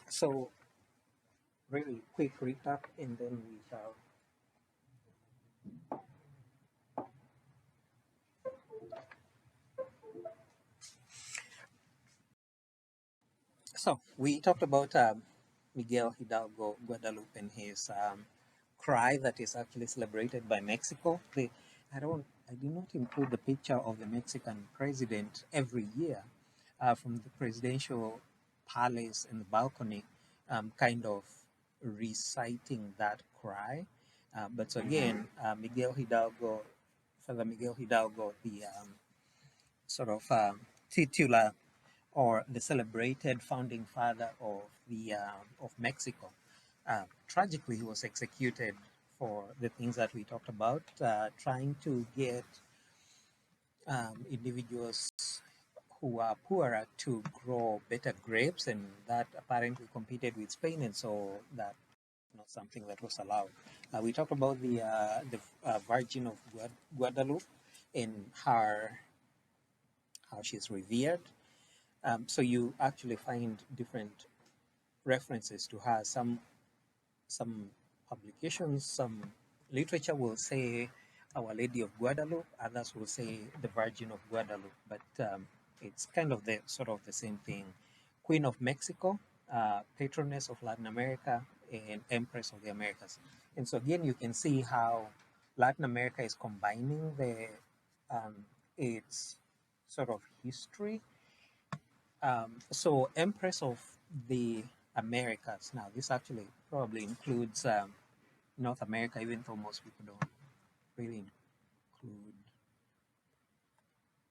So, really quick recap, and then we shall. So, we talked about Miguel Hidalgo Guadalupe and his cry that is actually celebrated by Mexico. I did not include the picture of the Mexican president every year from the presidential palace in the balcony, kind of reciting that cry. But so again, Miguel Hidalgo, Father Miguel Hidalgo, the sort of titular or the celebrated founding father of Mexico. Tragically, he was executed for the things that we talked about, trying to get individuals who are poorer to grow better grapes, and that apparently competed with Spain, and so that not something that was allowed. We talked about the Virgin of Guadalupe and how she's revered. So you actually find different references to her. Some publications, some literature will say Our Lady of Guadalupe, others will say the Virgin of Guadalupe, but it's kind of the sort of the same thing. Queen of Mexico, patroness of Latin America, and Empress of the Americas. And so again, you can see how Latin America is combining its sort of history. So Empress of the Americas. Now, this actually probably includes North America, even though most people don't really include.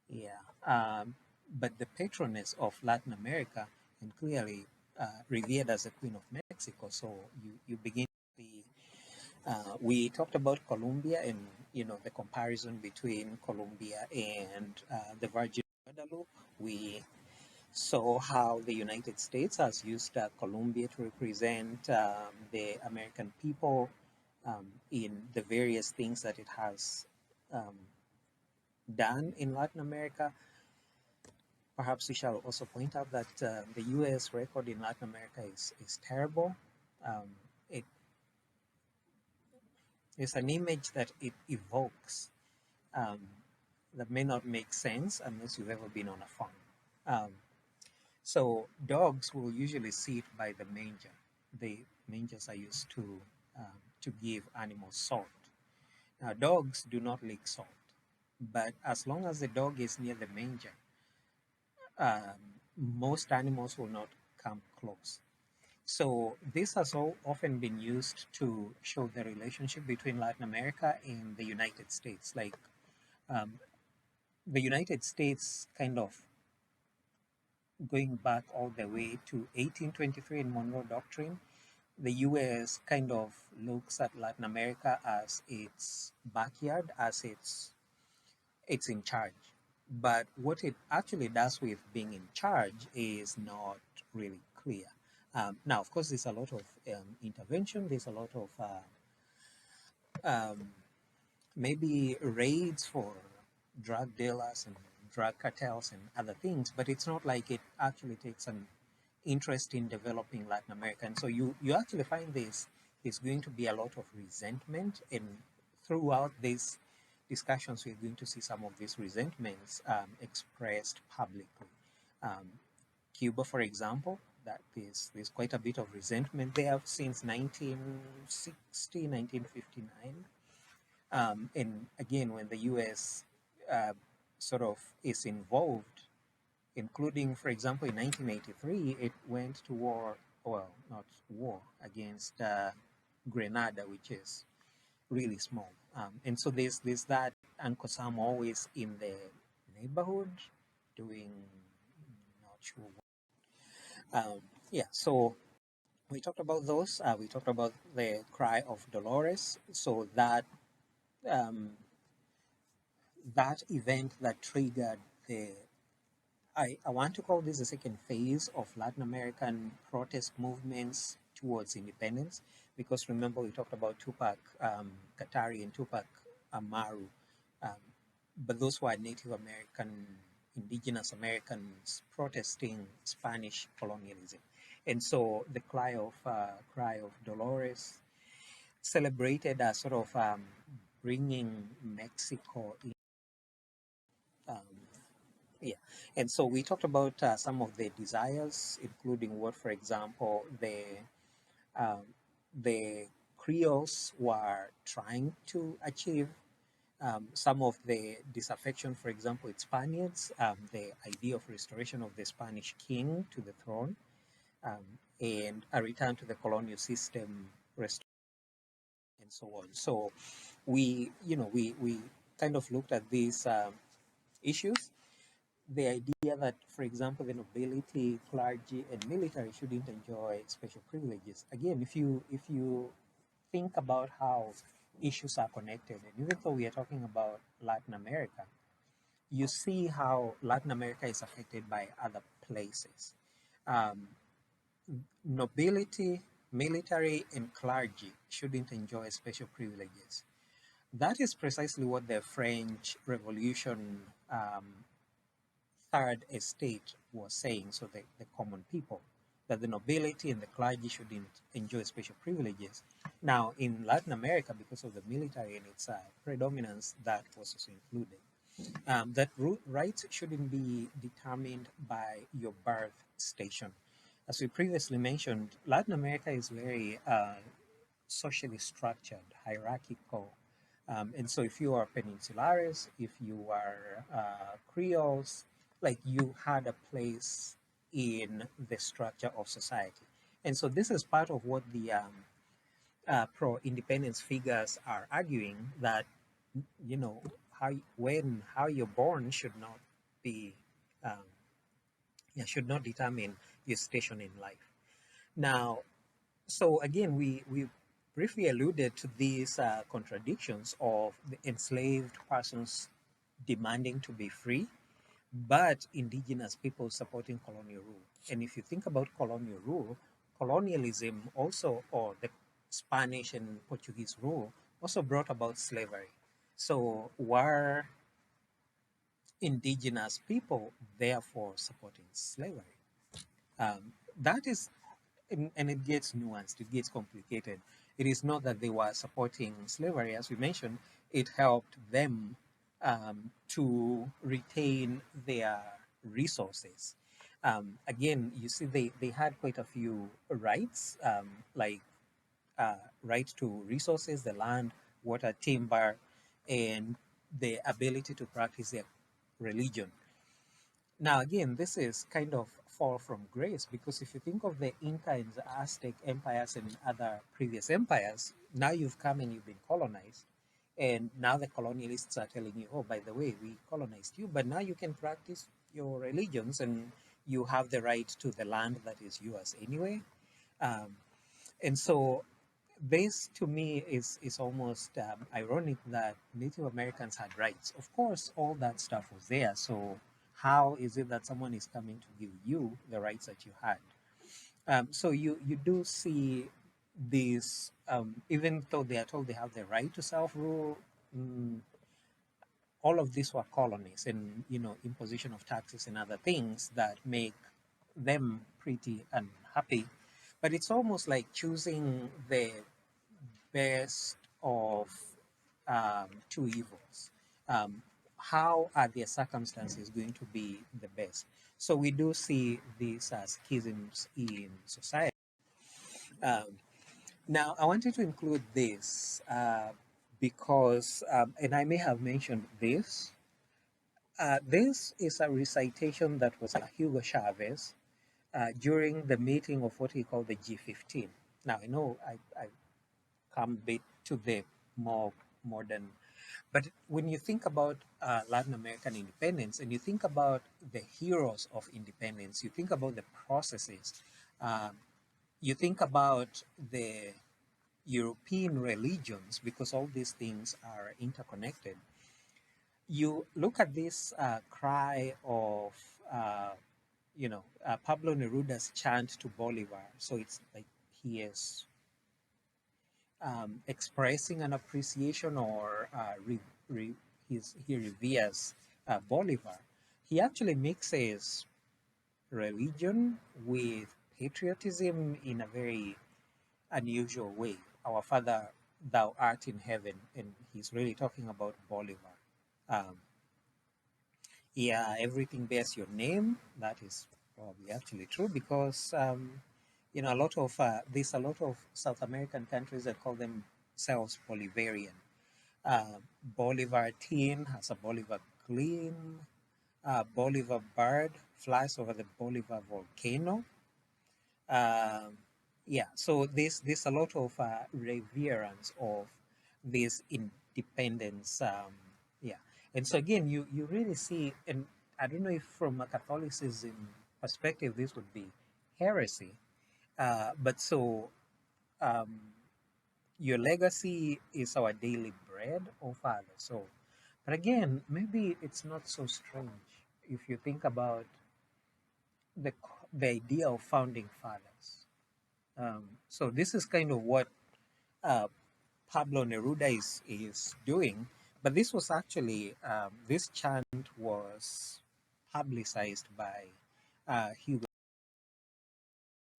Yeah. But the patroness of Latin America, and clearly revered as the Queen of Mexico. So you begin to see. We talked about Colombia and the comparison between Colombia and the Virgin Guadalupe. We saw how the United States has used Colombia to represent the American people in the various things that it has um, done in Latin America. Perhaps we shall also point out that the US record in Latin America is terrible. Um, it is an image that it evokes um, that may not make sense unless you've ever been on a farm. Um, So dogs will usually sit by the manger. The mangers are used to give animals salt. Now dogs do not lick salt, but as long as the dog is near the manger, most animals will not come close. So this has often been used to show the relationship between Latin America and the United States. Like um, the United States kind of going back all the way to 1823 in Monroe Doctrine, the US kind of looks at Latin America as its backyard, as it's in charge. But what it actually does with being in charge is not really clear. Now, of course, there's a lot of intervention. There's a lot of um, maybe raids for drug dealers and drug cartels and other things, but it's not like it actually takes an interest in developing Latin America. And so you actually find there's going to be a lot of resentment, and throughout these discussions, we're going to see some of these resentments expressed publicly. Um, Cuba, for example, that there's quite a bit of resentment there since 1960, 1959. And again, when the US uh, sort of is involved, including, for example, in 1983, it went to war, well, not war, against Grenada, which is really small. And so there's that Uncle Sam always in the neighborhood doing not sure what. Yeah, so we talked about those. We talked about the cry of Dolores. So um, that event that triggered the I want to call this the second phase of Latin American protest movements towards independence, because remember we talked about Tupac Katari and Tupac Amaru, um, but those were Native American, indigenous Americans protesting Spanish colonialism. And so the cry of Dolores celebrated as sort of bringing Mexico in. Um, yeah, and so we talked about some of the desires, including what, for example, um, the Creoles were trying to achieve. Some of the disaffection, for example, with Spaniards, the idea of restoration of the Spanish king to the throne, and a return to the colonial system, and so on. So we kind of looked at these issues. The idea that, for example, the nobility, clergy, and military shouldn't enjoy special privileges. Again, if you think about how issues are connected, and even though we are talking about Latin America, you see how Latin America is affected by other places. Um, Nobility, military, and clergy shouldn't enjoy special privileges. That is precisely what the French Revolution third estate was saying, so the common people, that the nobility and the clergy shouldn't enjoy special privileges. Now, in Latin America, because of the military and its predominance, that was also included. That rights shouldn't be determined by your birth station. As we previously mentioned, Latin America is very socially structured, hierarchical. And so if you are Peninsulares, if you are Creoles, like you had a place in the structure of society. And so this is part of what the pro-independence figures are arguing, that, you know, how you're born should not be, um, yeah, should not determine your station in life. Now, so again, we briefly alluded to these contradictions of the enslaved persons demanding to be free, but indigenous people supporting colonial rule. And if you think about colonial rule, colonialism also, or the Spanish and Portuguese rule, also brought about slavery. So were indigenous people therefore supporting slavery? That is, and it gets nuanced, it gets complicated. It is not that they were supporting slavery, as we mentioned, it helped them to retain their resources. Again, you see, they had quite a few rights, like right to resources, the land, water, timber, and the ability to practice their religion. Now, again, this is kind of fall from grace, because if you think of the Inca and the Aztec empires and other previous empires, now you've come and you've been colonized. And now the colonialists are telling you, oh, by the way, we colonized you, but now you can practice your religions and you have the right to the land that is yours anyway. Um, and so this to me is almost ironic that Native Americans had rights. Of course, all that stuff was there. So how is it that someone is coming to give you the rights that you had? So you do see these, even though they are told they have the right to self-rule, mm, all of these were colonies, and imposition of taxes and other things that make them pretty unhappy. But it's almost like choosing the best of two evils. How are their circumstances going to be the best? So we do see these schisms in society. Um, Now, I wanted to include this because, and I may have mentioned this. This is a recitation that was Hugo Chavez during the meeting of what he called the G15. Now, I know I come a bit to the more modern. But when you think about Latin American independence and you think about the heroes of independence, you think about the processes, uh, you think about the European religions, because all these things are interconnected. You look at this cry of, Pablo Neruda's chant to Bolivar. So it's like he is expressing an appreciation, or he reveres Bolivar. He actually mixes religion with patriotism in a very unusual way. Our Father, thou art in heaven, and he's really talking about Bolivar. Um, yeah, everything bears your name. That is probably actually true because a lot of there's a lot of South American countries that call themselves Bolivarian. Uh, Bolivar teen has a Bolivar gleam. Bolivar bird flies over the Bolivar volcano. Um, yeah, so there's a lot of reverence of this independence. Yeah, and so again, you really see, and I don't know if from a Catholicism perspective this would be heresy, but so um, your legacy is our daily bread, oh Father. So, but again, maybe it's not so strange if you think about the idea of founding fathers. So this is kind of what uh, Pablo Neruda is doing, but this was actually this chant was publicized by Hugo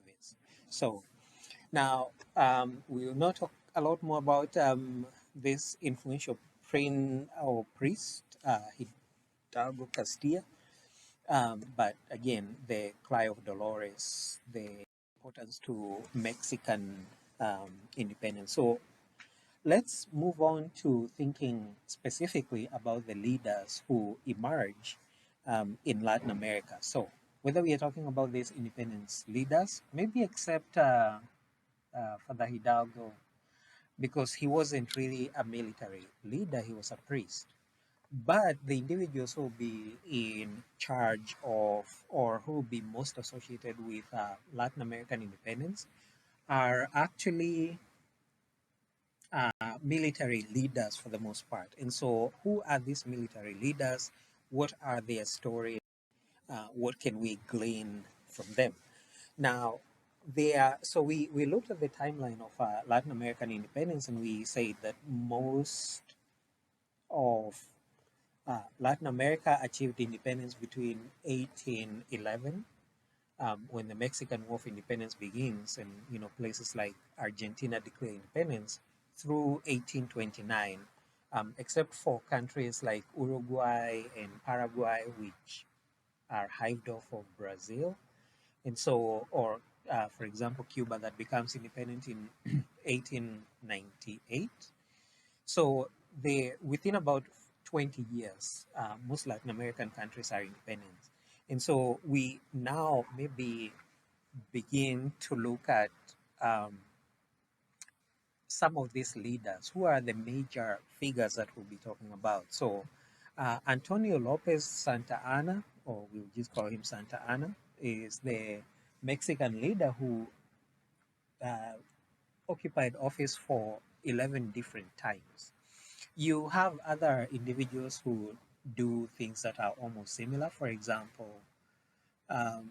Chavez. So now we will not talk a lot more about this influential priest Hidalgo Castilla, but again the cry of Dolores, the importance to Mexican independence. So let's move on to thinking specifically about the leaders who emerge in Latin America. So, whether we are talking about these independence leaders, maybe except Father Hidalgo, because he wasn't really a military leader, he was a priest. But the individuals who will be in charge of or who will be most associated with Latin American independence are actually military leaders for the most part. And so, who are these military leaders? What are their stories? What can we glean from them? Now, so we looked at the timeline of Latin American independence and we say that most of Latin America achieved independence between 1811 when the Mexican War of Independence begins, and places like Argentina declare independence through 1829, except for countries like Uruguay and Paraguay, which are hived off of Brazil, and so, or for example, Cuba that becomes independent in 1898. So within about 20 years, most Latin American countries are independent. And so we now maybe begin to look at um, some of these leaders. Who are the major figures that we'll be talking about? So Antonio Lopez Santa Anna, or we'll just call him Santa Anna, is the Mexican leader who uh, occupied office for 11 different times. You have other individuals who do things that are almost similar. For example, um,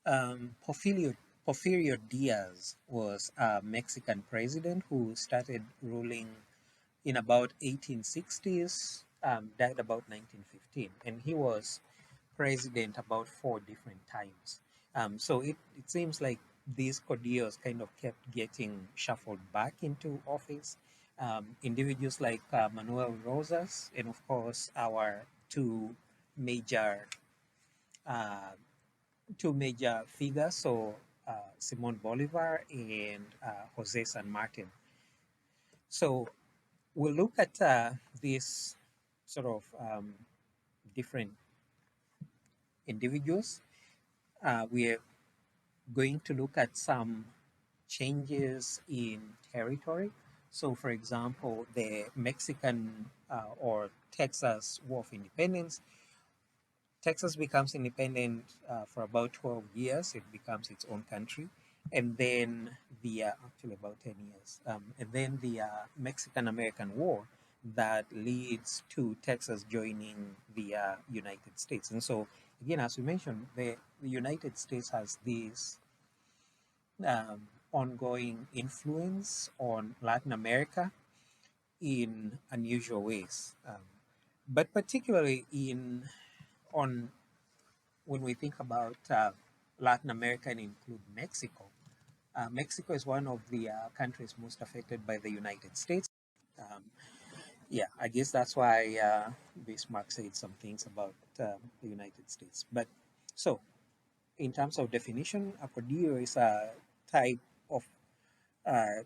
Porfirio Diaz was a Mexican president who started ruling in about 1860s, died about 1915, and he was president about 4 different times. So it seems like these Caudillos kind of kept getting shuffled back into office. Individuals like Manuel Rosas, and of course our major uh, two major figures, so Simon Bolivar and Jose San Martin. So we'll look at these sort of different individuals. We're going to look at some changes in territory. So, for example, the Mexican or Texas War of Independence. Texas becomes independent for about 12 years. It becomes its own country. And then actually about 10 years. And then the Mexican American War that leads to Texas joining the United States. And so, again, as we mentioned, the United States has this ongoing influence on Latin America in unusual ways. But particularly on when we think about Latin America and include Mexico. Mexico is one of the countries most affected by the United States. Um, yeah, I guess that's why Bismarck said some things about the United States. But so, in terms of definition, a caudillo is a type of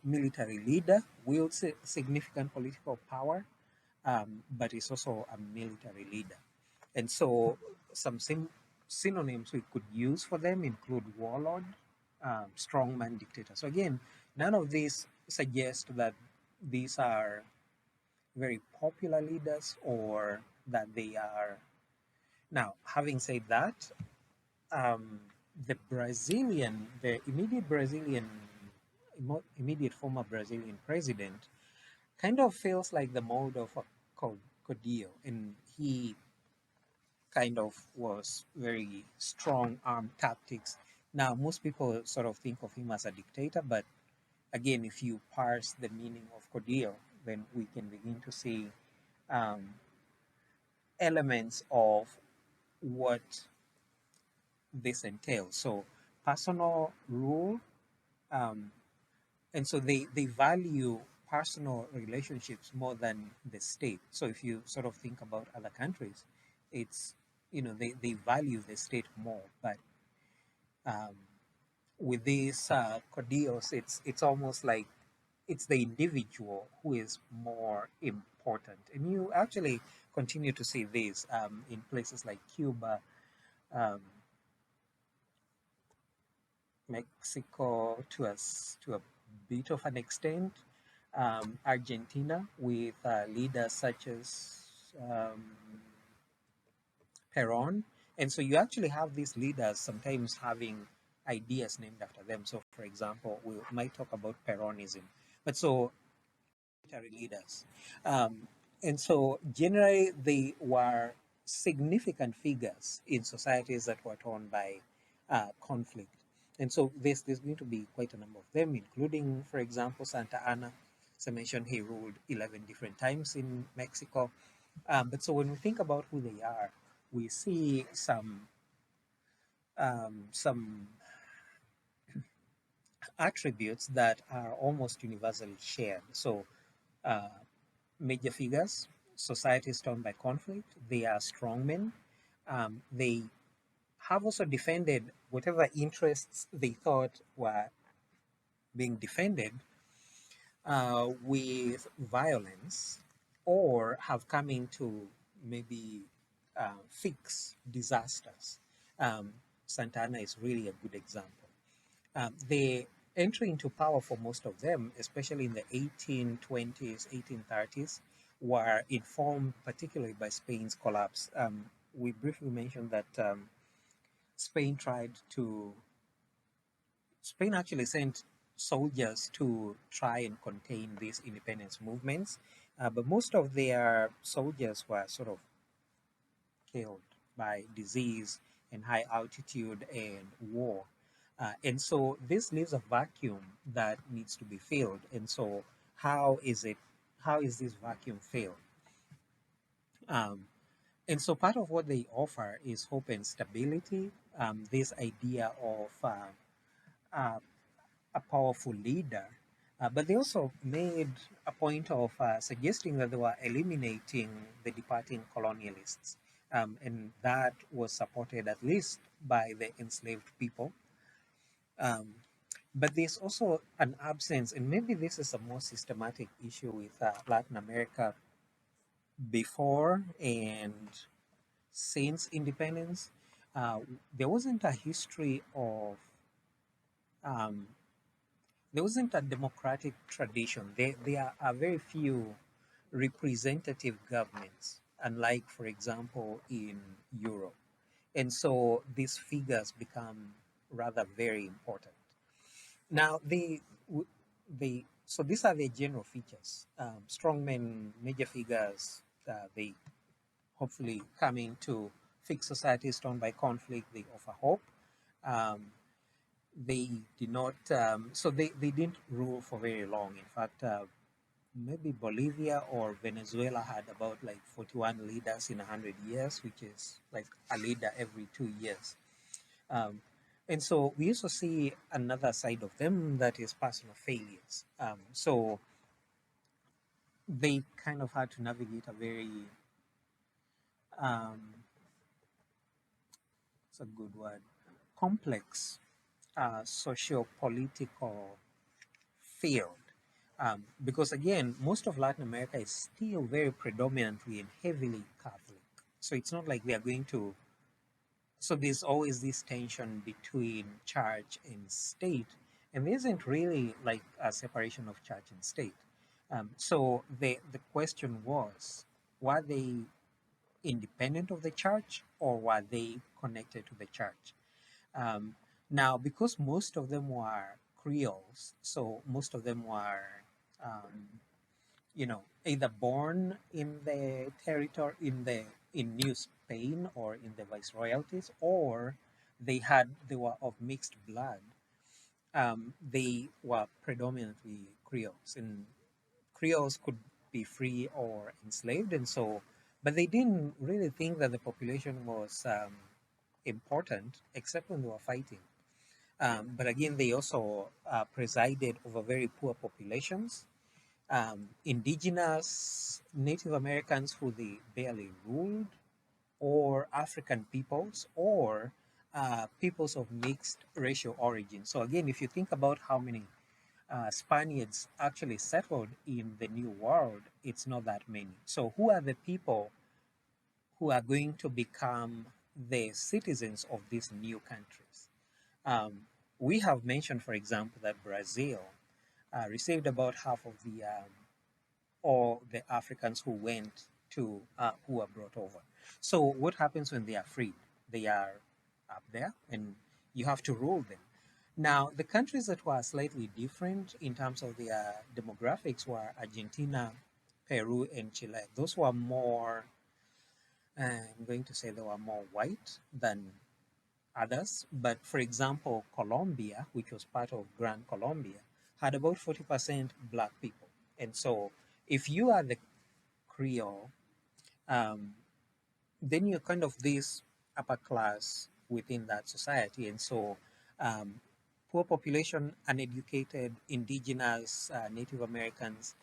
military leader, wields significant political power, but is also a military leader. And so, some synonyms we could use for them include warlord, strongman, dictator. So, again, none of these suggest that these are very popular leaders or that they are. Now, having said that, um, the immediate former Brazilian president kind of feels like the mold of a Caudillo, and he kind of was very strong arm tactics. Now, most people sort of think of him as a dictator, but again, if you parse the meaning of Caudillo, then we can begin to see um, elements of what this entails. So, personal rule, um, and so they value personal relationships more than the state. So if you sort of think about other countries, it's they value the state more, but um, with these Caudillos, it's almost like it's the individual who is more important, and you actually continue to see this in places like Cuba, um, Mexico to a bit of an extent, Argentina with leaders such as um, Peron. And so you actually have these leaders sometimes having ideas named after them. So, for example, we might talk about Peronism. But so, military leaders. Um, and so, generally, they were significant figures in societies that were torn by conflict. And so, there's going to be quite a number of them, including, for example, Santa Anna. As I mentioned, he ruled 11 different times in Mexico. But so, when we think about who they are, we see some attributes that are almost universally shared. So, uh, major figures, societies torn by conflict, they are strongmen. They have also defended whatever interests they thought were being defended with violence, or have come in to maybe fix disasters. Um, Santana is really a good example. The entry into power for most of them, especially in the 1820s, 1830s, were informed particularly by Spain's collapse. We briefly mentioned that Spain tried to, Spain actually sent soldiers to try and contain these independence movements, but most of their soldiers were sort of killed by disease and high altitude and war. And so this leaves a vacuum that needs to be filled. And so how is it, how is this vacuum filled? Um, and so part of what they offer is hope and stability, this idea of uh, a powerful leader. But they also made a point of suggesting that they were eliminating the departing colonialists. And that was supported at least by the enslaved people. Um, but there's also an absence, and maybe this is a more systematic issue with Latin America before and since independence. Uh, there wasn't a history of um, there wasn't a democratic tradition. There are very few representative governments, unlike, for example, in Europe. And so these figures become rather very important. Now, so these are the general features. Strongmen, major figures, they hopefully coming to fix societies torn by conflict. They offer hope. Um, they did not, they didn't rule for very long. In fact, maybe Bolivia or Venezuela had about like 41 leaders in 100 years, which is like a leader every 2 years. Um, And so we also see another side of them that is personal failures. So they kind of had to navigate a very, um, it's a good word, complex socio-political field. Because again, most of Latin America is still very predominantly and heavily Catholic. So it's not like we are going to, so there's always this tension between church and state, and there isn't really like a separation of church and state. So the question was, were they independent of the church or were they connected to the church? Um, Now, because most of them were Creoles, so most of them were, um, either born in the territory in New Spain or in the viceroyalties, or they were of mixed blood. They were predominantly Creoles, and Creoles could be free or enslaved, and so, but they didn't really think that the population was important, except when they were fighting. But again, they also presided over very poor populations, indigenous Native Americans who they barely ruled, or African peoples, or peoples of mixed racial origin. So again, if you think about how many Spaniards actually settled in the New World, it's not that many. So who are the people who are going to become the citizens of these new countries? Um, we have mentioned, for example, that Brazil received about half of the or the Africans who went to who were brought over. So what happens when they are freed? They are up there, and you have to rule them. Now, the countries that were slightly different in terms of their demographics were Argentina, Peru, and Chile. Those were more, I'm going to say they were more white than others. But for example, Colombia, which was part of Grand Colombia, had about 40% black people. And so if you are the Creole, um, then you're kind of this upper class within that society. And so um, poor population, uneducated, indigenous, Native Americans,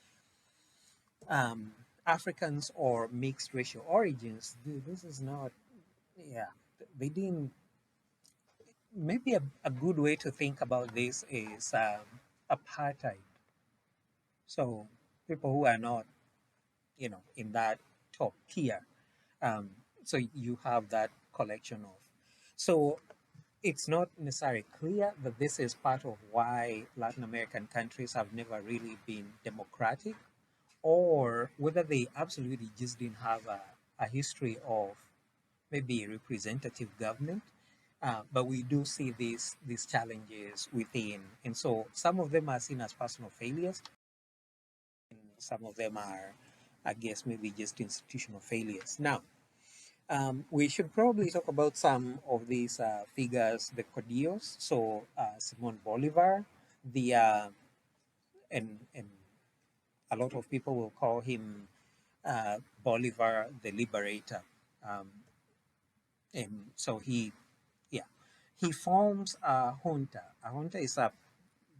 um, Africans, or mixed racial origins, this is not, yeah, they didn't. Maybe a good way to think about this is apartheid. So people who are not, in that top tier. Um, so you have that collection of. So it's not necessarily clear that this is part of why Latin American countries have never really been democratic, or whether they absolutely just didn't have a history of maybe representative government. But we do see these challenges within, and so some of them are seen as personal failures, and some of them are, I guess, maybe just institutional failures. Now, we should probably talk about some of these figures, the Caudillos. So Simon Bolivar, the and a lot of people will call him Bolivar the Liberator. Um, and so yeah, he forms a junta. A junta is a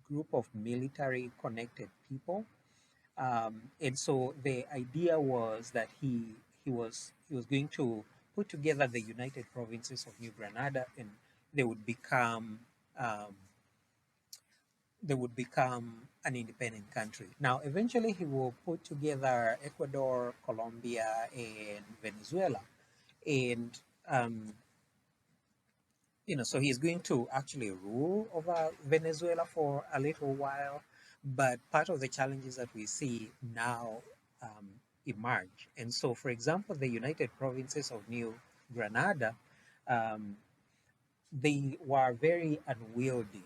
group of military connected people. And so the idea was that he was going to put together the United Provinces of New Granada, and they would become um, they would become an independent country. Now, eventually, he will put together Ecuador, Colombia, and Venezuela, and um, so he's going to actually rule over Venezuela for a little while. But part of the challenges that we see now um, emerge. And so, for example, the United Provinces of New Granada, um, they were very unwieldy.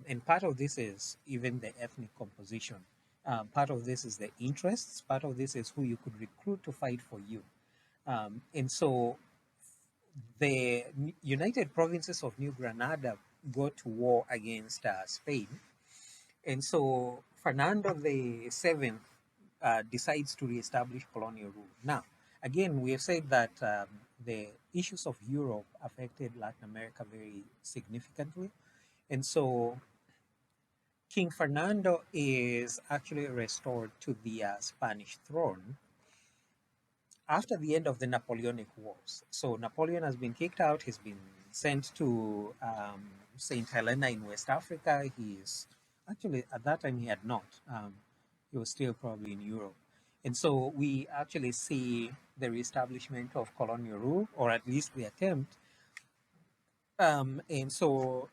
And part of this is even the ethnic composition. Part of this is the interests. Part of this is who you could recruit to fight for you. And so the United Provinces of New Granada go to war against Spain. And so Fernando the Seventh decides to reestablish colonial rule. Now, again, we have said that the issues of Europe affected Latin America very significantly. And so King Fernando is actually restored to the Spanish throne after the end of the Napoleonic Wars. So Napoleon has been kicked out. He's been sent to St. Helena in West Africa. He's actually, at that time, he had not. He was still probably in Europe. And so we actually see the reestablishment of colonial rule, or at least the attempt. And so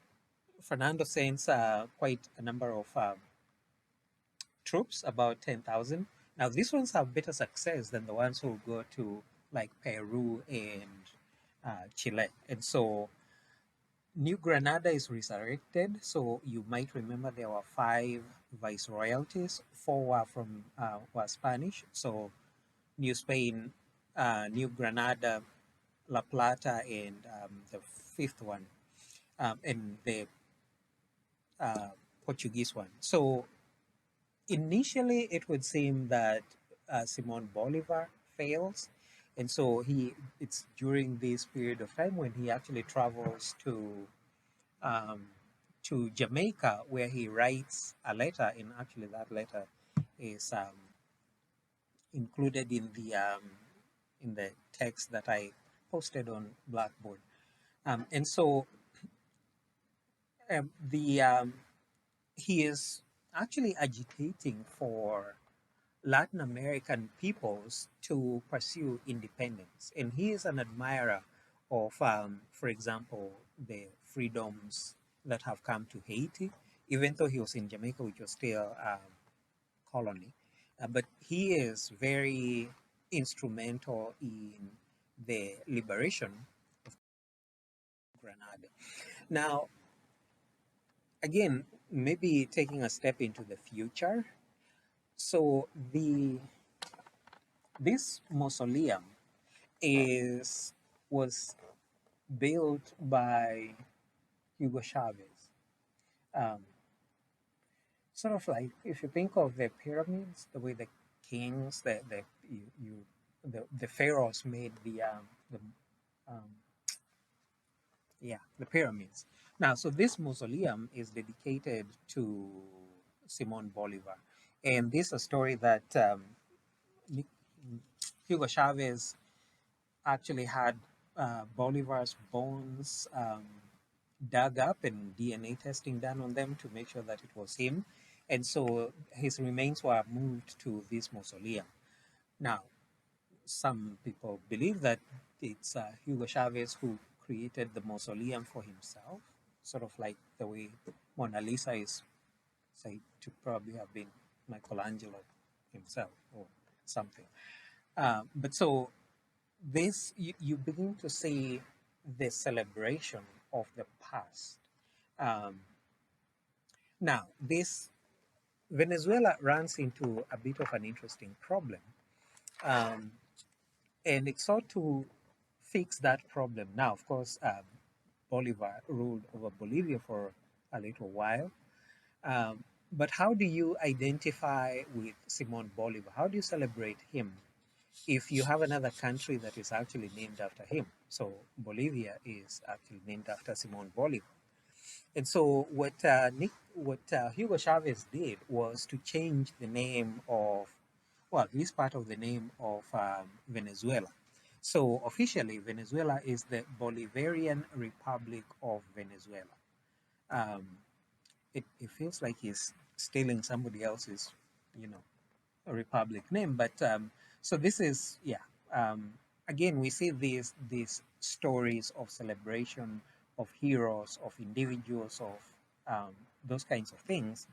Fernando sends quite a number of troops, about 10,000. Now, these ones have better success than the ones who go to like Peru and Chile. And so New Granada is resurrected. So you might remember there were five viceroyalties. Four were from were Spanish. So New Spain, New Granada, La Plata, and the fifth one, and the uh, Portuguese one. So initially, it would seem that Simon Bolivar fails, and so it's during this period of time when he actually travels um, to Jamaica, where he writes a letter, and actually that letter is included in the text that I posted on Blackboard. And so the he is actually agitating for Latin American peoples to pursue independence. And he is an admirer of, for example, the freedoms that have come to Haiti, even though he was in Jamaica, which was still a colony. But he is very instrumental in the liberation of Grenada. Now, again, maybe taking a step into the future. So this mausoleum is was built by Hugo Chavez. Um, Sort of like if you think of the pyramids, the way the kings, the pharaohs made the um, yeah, the pyramids. Now, so this mausoleum is dedicated to Simon Bolivar, and this is a story that Hugo Chavez actually had Bolivar's bones dug up and DNA testing done on them to make sure that it was him. And so his remains were moved to this mausoleum. Now, some people believe that it's Hugo Chavez who created the mausoleum for himself, sort of like the way Mona Lisa is said to probably have been Michelangelo himself or something. But so this you begin to see the celebration of the past. Um, Now, this Venezuela runs into a bit of an interesting problem, um, and it sought to fix that problem. Now, of course, Bolivar ruled over Bolivia for a little while, but how do you identify with Simon Bolivar? How do you celebrate him if you have another country that is actually named after him? So Bolivia is actually named after Simon Bolivar. And so what Hugo Chavez did was to change the name of, well, this part of the name of Venezuela. So officially, Venezuela is the Bolivarian Republic of Venezuela. Um, it feels like he's stealing somebody else's, you know, republic name. But so this is, yeah. Again, we see these stories of celebration of heroes, of individuals, of those kinds of things.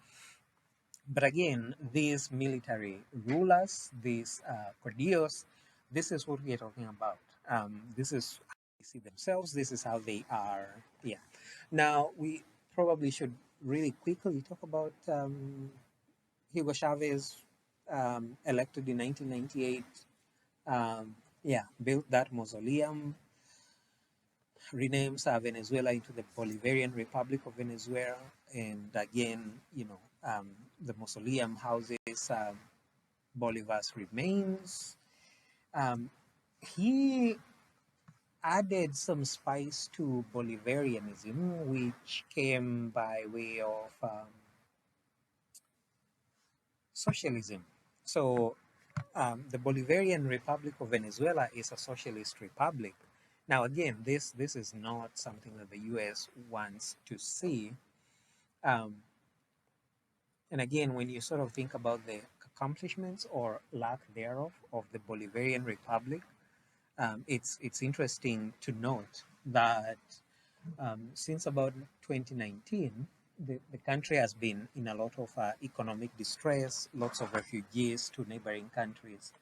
But again, these military rulers, these Caudillos, this is what we are talking about. This is how they see themselves. This is how they are. Yeah. Now we probably should really quickly talk about Hugo Chavez, elected in 1998, yeah, built that mausoleum, renames Venezuela into the Bolivarian Republic of Venezuela, and again, the mausoleum houses Bolivar's remains. Um, he added some spice to Bolivarianism, which came by way of socialism. So the Bolivarian Republic of Venezuela is a socialist republic. Now, again, this is not something that the U.S. wants to see. Um, and again, when you sort of think about the accomplishments or lack thereof of the Bolivarian Republic, it's interesting to note that since about 2019, the country has been in a lot of economic distress, lots of refugees to neighboring countries,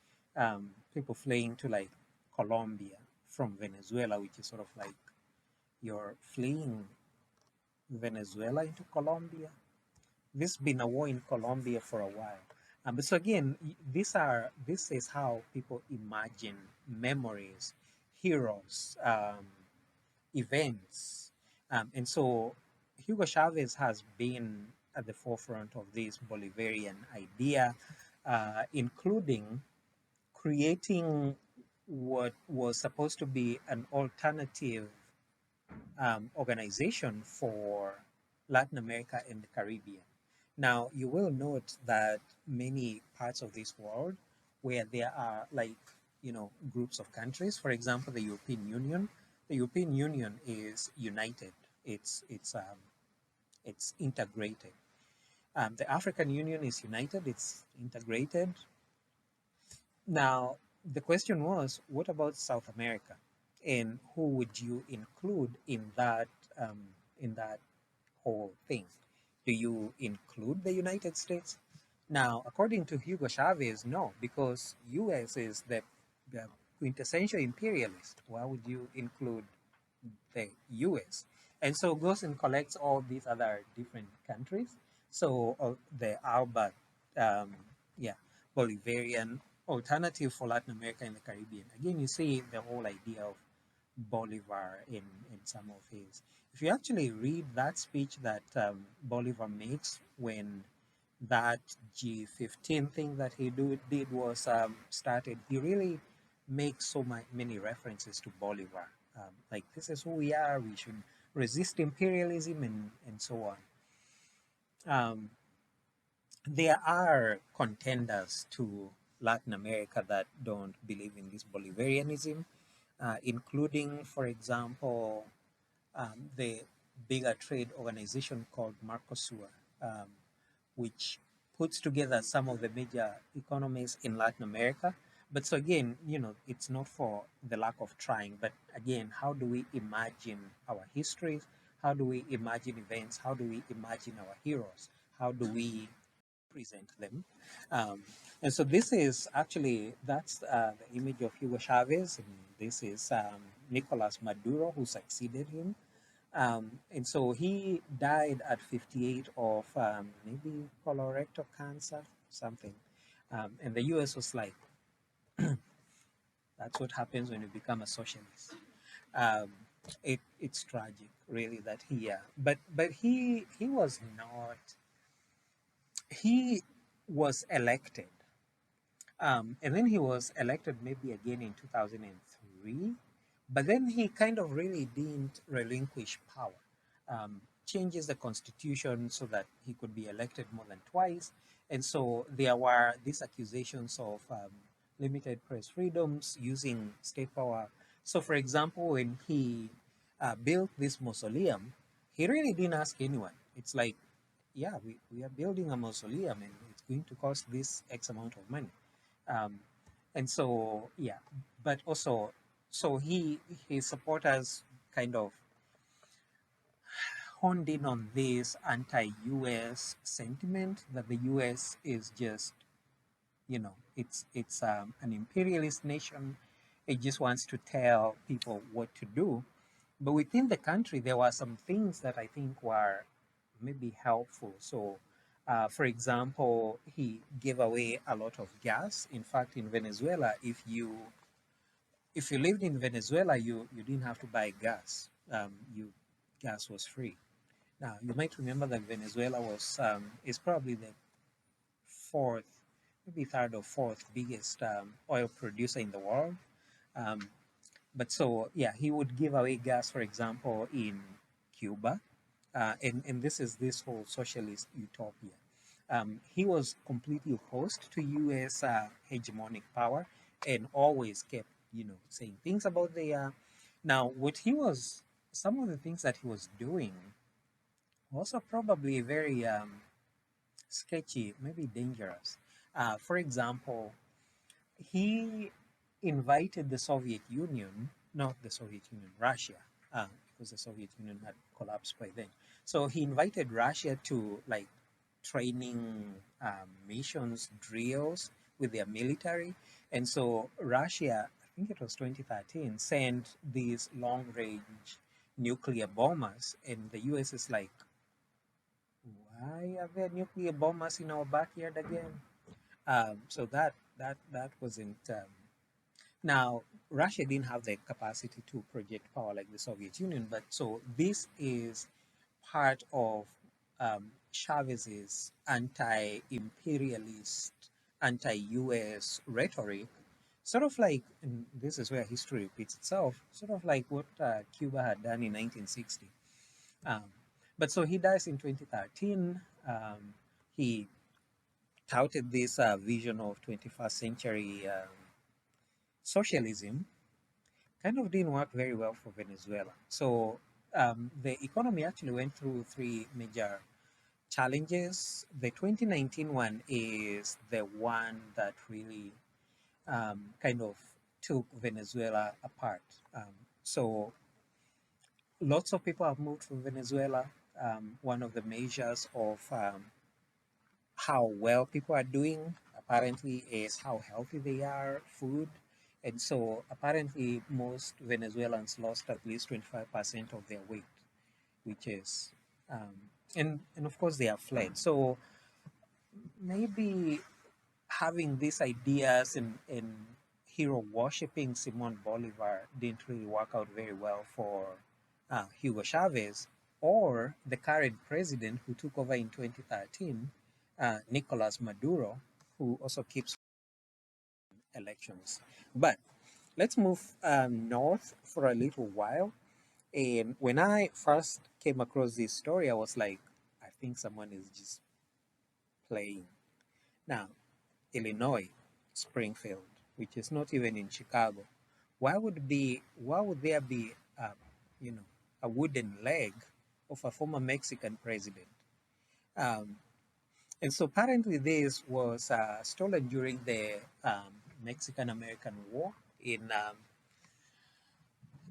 people fleeing to like Colombia from Venezuela, which is sort of like you're fleeing Venezuela into Colombia. There's been a war in Colombia for a while. But so again, this is how people imagine memories, heroes, events. And so Hugo Chavez has been at the forefront of this Bolivarian idea, including creating what was supposed to be an alternative organization for Latin America and the Caribbean. Now, you will note that many parts of this world where there are like, groups of countries, for example, the European Union is united. It's integrated. The African Union is united. It's integrated. Now, the question was, what about South America, and who would you include um, in that whole thing? Do you include the United States? Now, according to Hugo Chavez, no, because U.S. is the quintessential imperialist. Why would you include the US? And so goes and collects all these other different countries. So the Albert, um, yeah, Bolivarian alternative for Latin America and the Caribbean. Again, you see the whole idea of Bolivar in some of his. If you actually read that speech that Bolivar makes when that G15 thing that did was started, he really makes many references to Bolivar. Like, this is who we are, we should resist imperialism, and so on. There are contenders to Latin America that don't believe in this Bolivarianism, including, for example, the bigger trade organization called Mercosur, um, which puts together some of the major economies in Latin America. But so again, it's not for the lack of trying, but again, how do we imagine our histories? How do we imagine events? How do we imagine our heroes? How do we present them? Um, and so this is actually, that's the image of Hugo Chavez, and this is Nicolas Maduro, who succeeded him. And so he died at 58 of maybe colorectal cancer, something. And the US was like, that's what happens when you become a socialist. Um, it's tragic, really, that but he was not, he was elected. And then he was elected maybe again in 2003. But then he kind of really didn't relinquish power. Changes the constitution so that he could be elected more than twice. And so there were these accusations of limited press freedoms, using state power. So, for example, when he built this mausoleum, he really didn't ask anyone. It's like, yeah, we are building a mausoleum and it's going to cost this X amount of money. Um, and so, yeah, but also, so his supporters kind of honed in on this anti-US sentiment that the US is just, it's an imperialist nation. It just wants to tell people what to do. But within the country, there were some things that I think were maybe helpful. So, for example, he gave away a lot of gas. In fact, in Venezuela, if you lived in Venezuela, you didn't have to buy gas. Gas was free. Now, you might remember that Venezuela is probably the fourth, maybe third or fourth biggest oil producer in the world. Um, But so, yeah, he would give away gas, for example, in Cuba. And this is this whole socialist utopia. He was completely opposed to U.S. Hegemonic power and always kept, saying things about the. Now, what he was, some of the things that he was doing, also probably very sketchy, maybe dangerous. For example, he invited the Soviet Union, not the Soviet Union, Russia, because the Soviet Union had collapsed by then. So he invited Russia to like training missions, drills with their military. And so Russia, I think it was 2013, sent these long range nuclear bombers. And the US is like, why are there nuclear bombers in our backyard again? So that wasn't now, Russia didn't have the capacity to project power like the Soviet Union, but so this is part of Chavez's anti-imperialist, anti-US rhetoric, sort of like, and this is where history repeats itself, sort of like what Cuba had done in 1960. Um, but so he dies in 2013. He touted this vision of 21st century socialism kind of didn't work very well for Venezuela. So the economy actually went through three major challenges. The 2019 one is the one that really kind of took Venezuela apart. So lots of people have moved from Venezuela. One of the measures of how well people are doing apparently is how healthy they are, food. And so apparently most Venezuelans lost at least 25% of their weight, which is, um, and of course they have fled. So maybe having these ideas and hero worshipping Simon Bolivar didn't really work out very well for Hugo Chavez or the current president who took over in 2013, Nicolas Maduro, who also keeps elections. But let's move north for a little while. And when I first came across this story, I was like, I think someone is just playing. Now, Illinois, Springfield, which is not even in Chicago. Why would there be you know a wooden leg of a former Mexican president? Um, and so apparently this was stolen during the Mexican American War in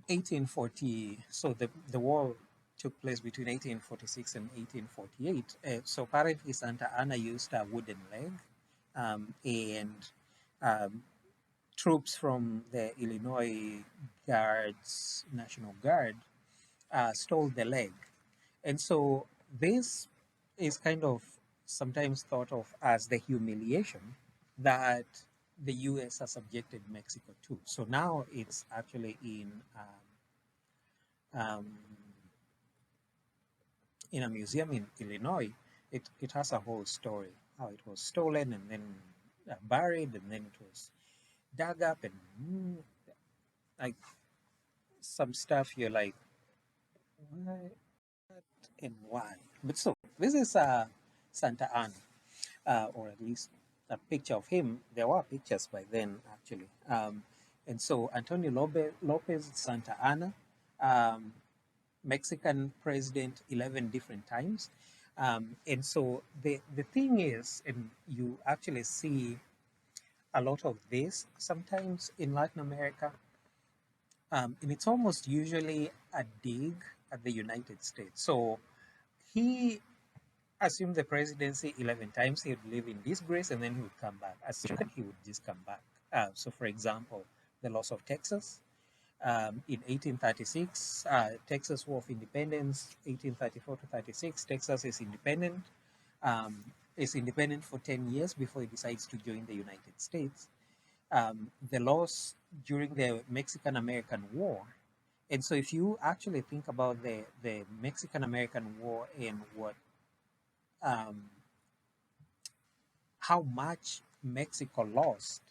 1840. So the war took place between 1846 and 1848. So apparently Santa Anna used a wooden leg, and um, troops from the Illinois Guards, National Guard, stole the leg. And so this is kind of sometimes thought of as the humiliation that the US has subjected Mexico to. So now it's actually um, in a museum in Illinois. It has a whole story how it was stolen and then buried and then it was dug up and like some stuff you're like, what and why? But so this is Santa Ana, or at least a picture of him. There were pictures by then, actually. And so Antonio Lopez Santa Ana, um, Mexican president 11 different times. And so the thing is, and you actually see a lot of this sometimes in Latin America, and it's almost usually a dig at the United States. So he assumed the presidency 11 times. He would live in disgrace and then he would come back. As he would just come back. So, for example, the loss of Texas in 1836, Texas War of Independence, 1834 to 36. Texas is independent. Um, is independent for 10 years before he decides to join the United States. The loss during the Mexican American War. And so, if you actually think about the Mexican American War and what um, how much Mexico lost.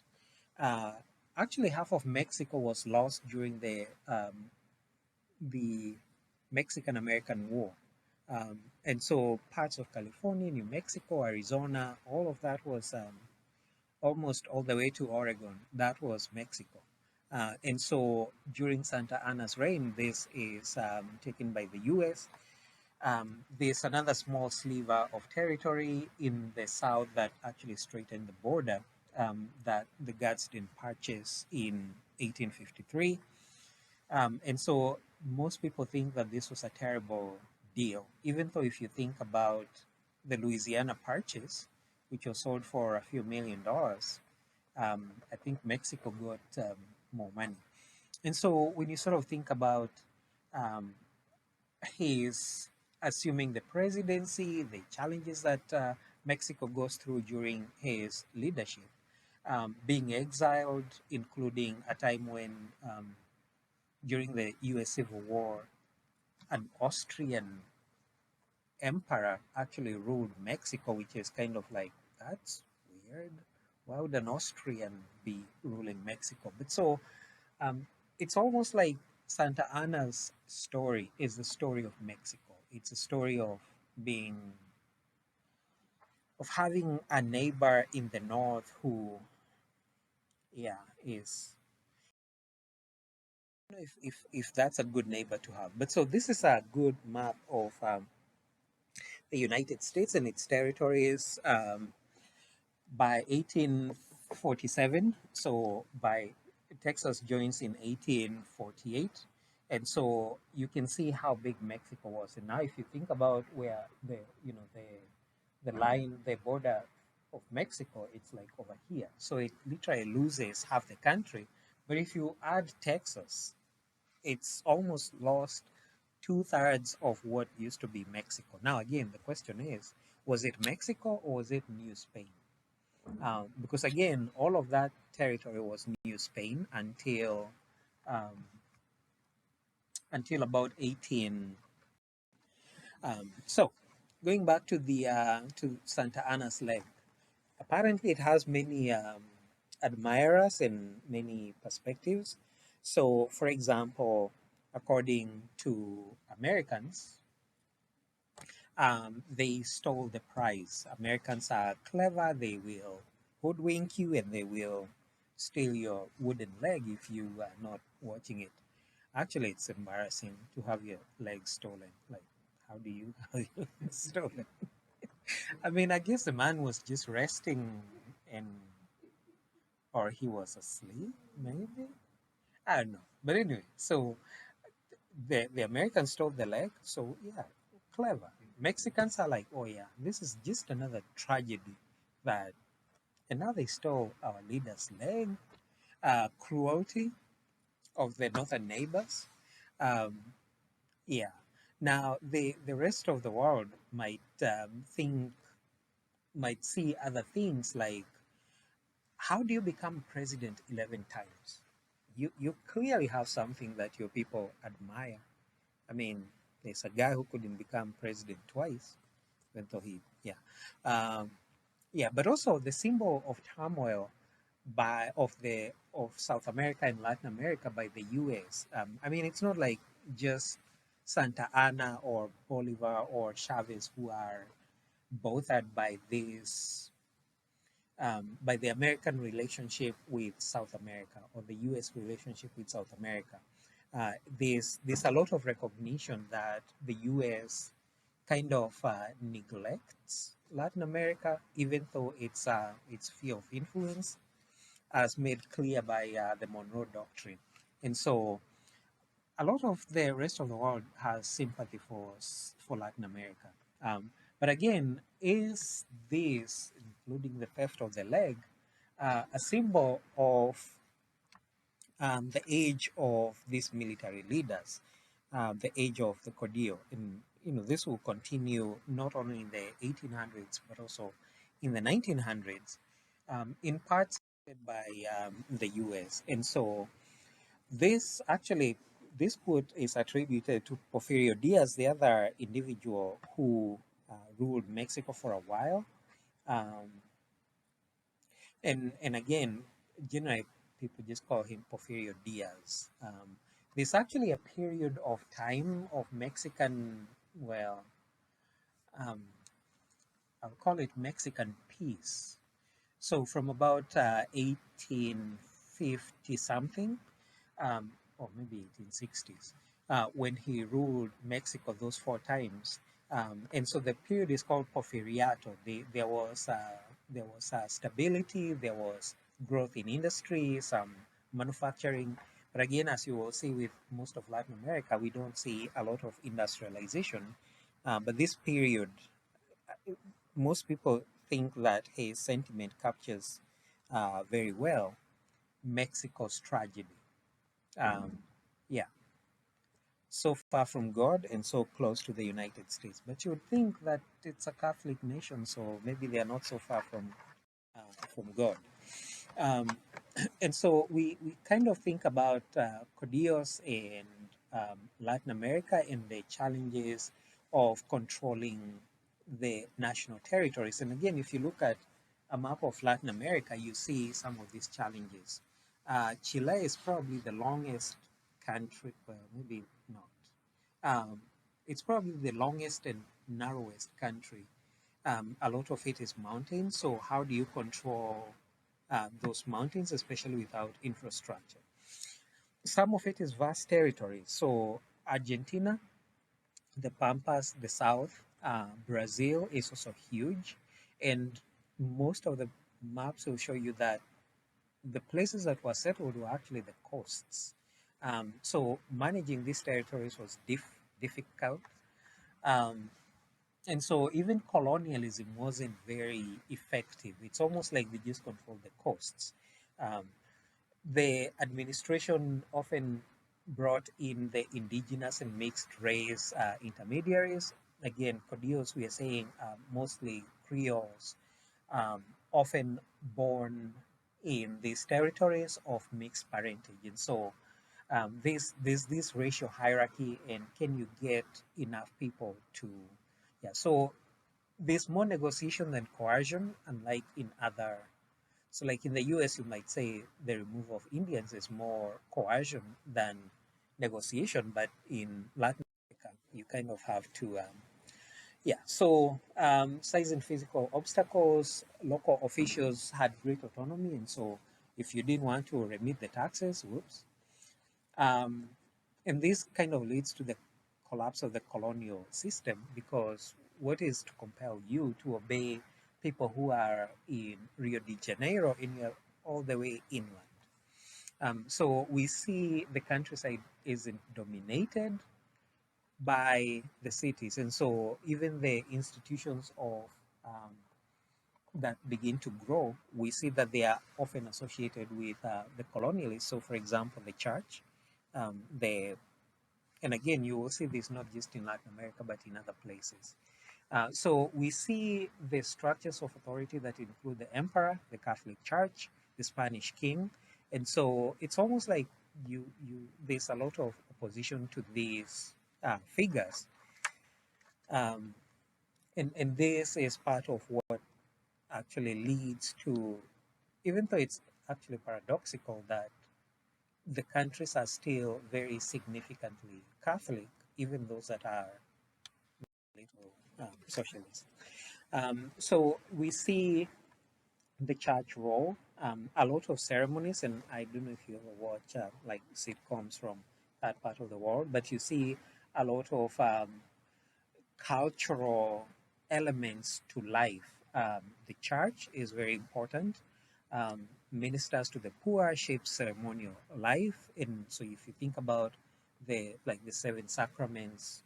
Uh, actually half of Mexico was lost during the Mexican American War. And so parts of California, New Mexico, Arizona, all of that was almost all the way to Oregon. That was Mexico. And so during Santa Anna's reign, this is taken by the US. There's another small sliver of territory in the south that actually straightened the border that the Gadsden purchased in 1853. And so most people think that this was a terrible deal, even though if you think about the Louisiana Purchase, which was sold for a few $1 million, I think Mexico got more money. And so when you sort of think about um, his assuming the presidency, the challenges that Mexico goes through during his leadership, being exiled, including a time when during the US Civil War, an Austrian emperor actually ruled Mexico, which is kind of like, that's weird. Why would an Austrian be ruling Mexico? But so um, it's almost like Santa Anna's story is the story of Mexico. It's a story of being, of having a neighbor in the north who, yeah, is, I don't know if that's a good neighbor to have. But so this is a good map of the United States and its territories by 1847. So by Texas joins in 1848. And so you can see how big Mexico was. And now if you think about where the, you know, the line, the border of Mexico, it's like over here. So it literally loses half the country. But if you add Texas, it's almost lost two-thirds of what used to be Mexico. Now, again, the question is, was it Mexico or was it New Spain? Because again, all of that territory was New Spain um, until about 18. So, going back to the to Santa Anna's leg, apparently it has many admirers and many perspectives. So, for example, according to Americans, they stole the prize. Americans are clever, they will hoodwink you and they will steal your wooden leg if you are not watching it. Actually, it's embarrassing to have your leg stolen. Like, how do you have your leg stolen? I mean, I guess the man was just resting and, or he was asleep, maybe? I don't know. But anyway, so the Americans stole the leg. So yeah, clever. Mexicans are like, oh yeah, this is just another tragedy that, and now they stole our leader's leg. Cruelty of the northern neighbors. Um, yeah. Now the rest of the world might see other things like, how do you become president 11 times? You clearly have something that your people admire. I mean, there's a guy who couldn't become president twice, even though he, yeah, um, yeah. But also the symbol of turmoil of South America and Latin America by the U.S. I mean, it's not like just Santa Anna or Bolivar or Chavez who are bothered by the American relationship with South America or the U.S. relationship with South America. There's a lot of recognition that the U.S. kind of neglects Latin America, even though its sphere of influence, as made clear by the Monroe Doctrine. And so a lot of the rest of the world has sympathy for Latin America. Um, but again, is this, including the theft of the leg, a symbol of the age of these military leaders, the age of the Caudillo? And this will continue not only in the 1800s but also in the 1900s, in part by the U.S. And so this actually, this quote is attributed to Porfirio Diaz, the other individual who ruled Mexico for a while. Um, and again, generally people just call him Porfirio Diaz. There's actually a period of time of Mexican, well, um, I'll call it Mexican peace. So from about 1850 something, or maybe 1860s, when he ruled Mexico those four times. And so the period is called Porfiriato. There was stability, there was growth in industry, some manufacturing. But again, as you will see with most of Latin America, we don't see a lot of industrialization. But this period, most people think that his sentiment captures very well Mexico's tragedy. Um, yeah, so far from God and so close to the United States. But you would think that it's a Catholic nation, so maybe they are not so far from God. Um, and so we kind of think about Caudillos and Latin America and the challenges of controlling the national territories. And again, if you look at a map of Latin America, you see some of these challenges. Chile is probably the longest country, well, maybe not. It's probably the longest and narrowest country. A lot of it is mountains. So how do you control those mountains, especially without infrastructure? Some of it is vast territory. So Argentina, the Pampas, the south, Brazil is also huge. And most of the maps will show you that the places that were settled were actually the coasts. So managing these territories was difficult. Um, and so even colonialism wasn't very effective. It's almost like they just controlled the coasts. Um, the administration often brought in the indigenous and mixed race intermediaries. Again, Caudillos, we are saying mostly Creoles, um, often born in these territories of mixed parentage. And so there's this racial hierarchy, and can you get enough people to, yeah. So there's more negotiation than coercion, unlike in other. So, like in the US, you might say the removal of Indians is more coercion than negotiation, but in Latin America, you kind of have to, yeah. So, size and physical obstacles, local officials had great autonomy, and so if you didn't want to remit the taxes, whoops. Um, and this kind of leads to the collapse of the colonial system, because what is to compel you to obey people who are in Rio de Janeiro in your, all the way inland? So we see the countryside isn't dominated by the cities, and so even the institutions of that begin to grow, we see that they are often associated with the colonialists. So, for example, the church, the and again, you will see this not just in Latin America, but in other places. So we see the structures of authority that include the emperor, the Catholic Church, the Spanish king. And so it's almost like there's a lot of opposition to these figures. Um, and this is part of what actually leads to, even though it's actually paradoxical that the countries are still very significantly Catholic, even those that are little socialist. So we see the church role, a lot of ceremonies, and I don't know if you ever watch like sitcoms from that part of the world, but you see a lot of cultural elements to life. The church is very important. Ministers to the poor shape ceremonial life, and so if you think about the seven sacraments,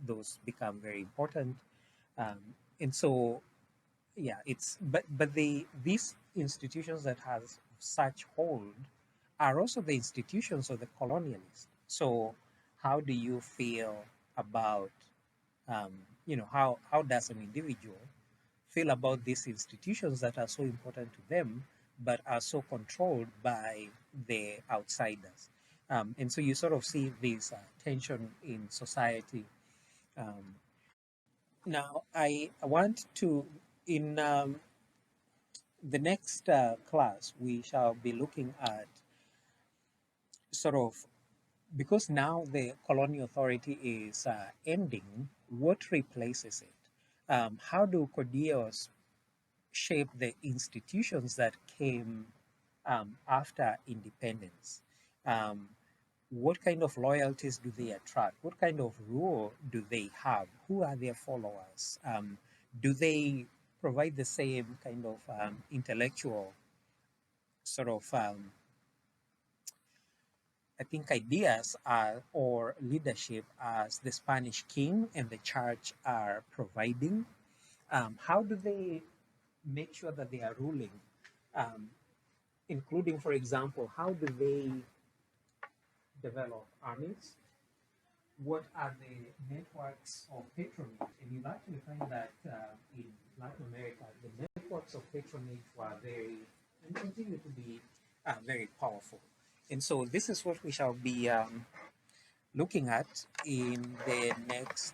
those become very important. Um, and so yeah, it's but these institutions that has such hold are also the institutions of the colonialists. So how do you feel about um, how does an individual feel about these institutions that are so important to them but are so controlled by the outsiders? And so you sort of see this tension in society. um, Now I want to, in the next class, we shall be looking at sort of, because now the colonial authority is ending, what replaces it? How do Caudillos shape the institutions that came after independence? Um, what kind of loyalties do they attract? What kind of rule do they have? Who are their followers? Do they provide the same kind of intellectual sort of, I think, ideas or leadership as the Spanish king and the church are providing? How do they make sure that they are ruling? Um, Including, for example, how do they develop armies? What are the networks of patronage? And you'll actually find that in Latin America, the networks of patronage were very, and continue to be very powerful. And so this is what we shall be looking at in the next